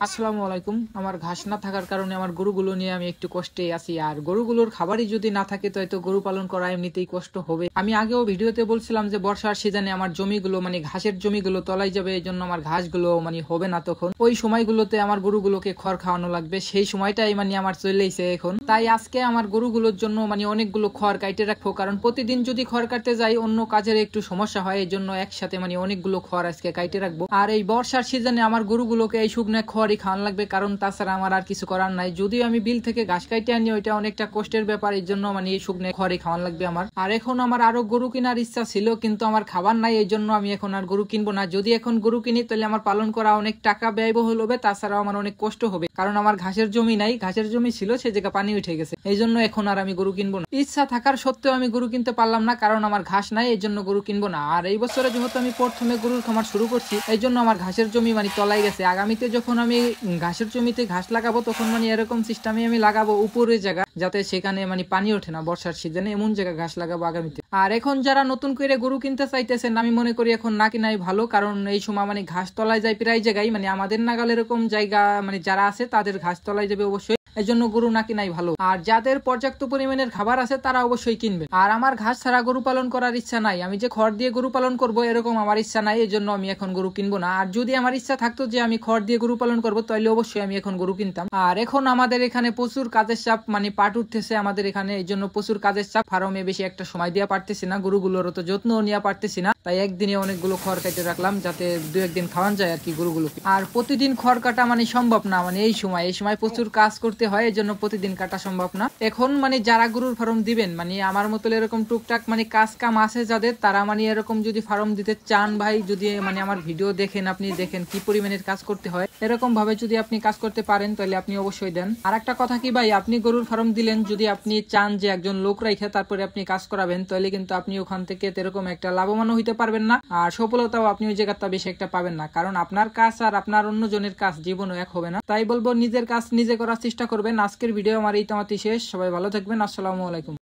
আসসালামু আলাইকুম। আমার ঘাস না থাকার কারণে আমার গরুগুলো নিয়ে আমি একটু কষ্টে আছি। আর গরুগুলোর খাবারই যদি না থাকে তো গরু পালন করা এমনিতেই কষ্ট হবে। আমি আগেও ভিডিওতে বলছিলাম যে বর্ষার সিজনে আমার জমিগুলো ঘাসের জমিগুলো তলায় যাবে, এই জন্য আমার ঘাসগুলো হবে না। তখন ওই সময়গুলোতে আমার গরুগুলোকে খড় খাওয়ানো লাগবে, সেই সময়টাই আমার চলেইছে এখন। তাই আজকে আমার গরুগুলোর জন্য অনেকগুলো খড় কাটে রাখবো, কারণ প্রতিদিন যদি খড় কাটতে যাই অন্য কাজের একটু সমস্যা হয়, এই জন্য একসাথে অনেকগুলো খড় আজকে কাটে রাখবো। আর এই বর্ষার সিজনে আমার গরুগুলোকে এই শুকনো খড় খাওয়ান লাগবে, কারণ তাছাড়া আমার আর কিছু করার নাই। যদিও আমি বিল থেকে ঘাস কাইটে আনি, ওইটা অনেকটা কষ্টের ব্যাপার, এই জন্য এই শুকনো খড়ি খাওয়ান লাগবে আমার। আর এখন আমার আরো গরু কেনার ইচ্ছা ছিল, কিন্তু আমার খাবার নাই, এই জন্য আমি এখন আর গরু কিনবো না। যদি এখন গরু কিনি তাহলে আমার পালন করা অনেক টাকা ব্যয়বহুল হবে, তাছাড়াও আমার অনেক কষ্ট হবে, কারণ আমার ঘাসের জমি নাই। ঘাসের জমি ছিল, সে জায়গা পানি উঠে গেছে, এই জন্য এখন আর আমি গরু কিনবো না। ইচ্ছা থাকার সত্ত্বেও আমি গরু কিনতে পারলাম না, কারণ আমার ঘাস নাই, এই জন্য গরু কিনবো না। আর এই বছরে যেহেতু আমি প্রথমে গরুর খামার শুরু করছি, এই জন্য আমার ঘাসের জমি তলায় গেছে। আগামীতে যখন আমি ঘাসের জমিতে ঘাস লাগাবো তখন এরকম সিস্টেমে আমি লাগাবো উপরের জায়গা, যাতে সেখানে পানি ওঠে না বর্ষার সিজনে, এমন জায়গা ঘাস লাগাবো আগামীতে। আর এখন যারা নতুন করে গরু কিনতে চাইতেছেন, আমি মনে করি এখন না কিনাই ভালো, কারণ এই সময় ঘাস তলায় যায় প্রায় জায়গায়, আমাদের নাগাল এরকম জায়গা যারা আছে তাদের ঘাস তলায় যাবে অবশ্যই, এই জন্য গরু না কিনাই ভালো। আর যাদের পর্যাপ্ত পরিমাণের খাবার আছে তারা অবশ্যই কিনবে। আর আমার ঘাস ছাড়া গরু পালন করার ইচ্ছা নাই, আমি যে খড় দিয়ে গরু পালন করব এরকম আমার ইচ্ছা নাই, এই জন্য আমি এখন গরু কিনবো না। আর যদি আমার ইচ্ছা থাকতো যে আমি খড় দিয়ে গরু পালন করবো, তাহলে অবশ্যই আমি এখন গরু কিনতাম। আর এখন আমাদের এখানে প্রচুর কাজের চাপ, পাট উঠতেছে আমাদের এখানে, এই জন্য প্রচুর কাজের চাপ, ফার্মে বেশি একটা সময় দেওয়া পারতেছি না, গরুগুলোরও তো যত্ন নেওয়া পারতেছি না। তাই একদিনে অনেকগুলো খড় কেটে রাখলাম, যাতে দু একদিন খাওয়ান যায় আর কি গরুগুলোকে। আর প্রতিদিন খড় কাটা সম্ভব না, এই সময় প্রচুর কাজ করতে হয়, এই জন্য প্রতিদিন কাটা সম্ভব না। এখন যারা গরুর ফার্ম দিবেন, আমার মতো এরকম টুকটাক কাজ কাম আছে যাদের, তারা এরকম যদি ফার্ম দিতে চান ভাই, যদি আমার ভিডিও দেখেন, আপনি দেখেন কি পরিমাণের কাজ করতে হয়, এরকম ভাবে যদি আপনি কাজ করতে পারেন তাহলে আপনি অবশ্যই দেন। আর একটা কথা কি ভাই, আপনি গরুর ফার্ম দিলেন, যদি আপনি চান যে একজন লোক রাখে তারপরে আপনি কাজ করাবেন, তাহলে কিন্তু আপনি ওখান থেকে এরকম একটা লাভবানও হইতে পারবেন না, আর সফলতাও আপনি ওই জায়গাটা বেশি একটা পাবেন না, কারণ আপনার কাজ আর আপনার অন্য জনের কাজ জীবনও এক হবে না। তাই বলবো নিজের কাজ নিজে করার চেষ্টা করবেন। আজকের ভিডিও আমার এই শেষ। সবাই ভালো থাকবেন। আসসালামু আলাইকুম।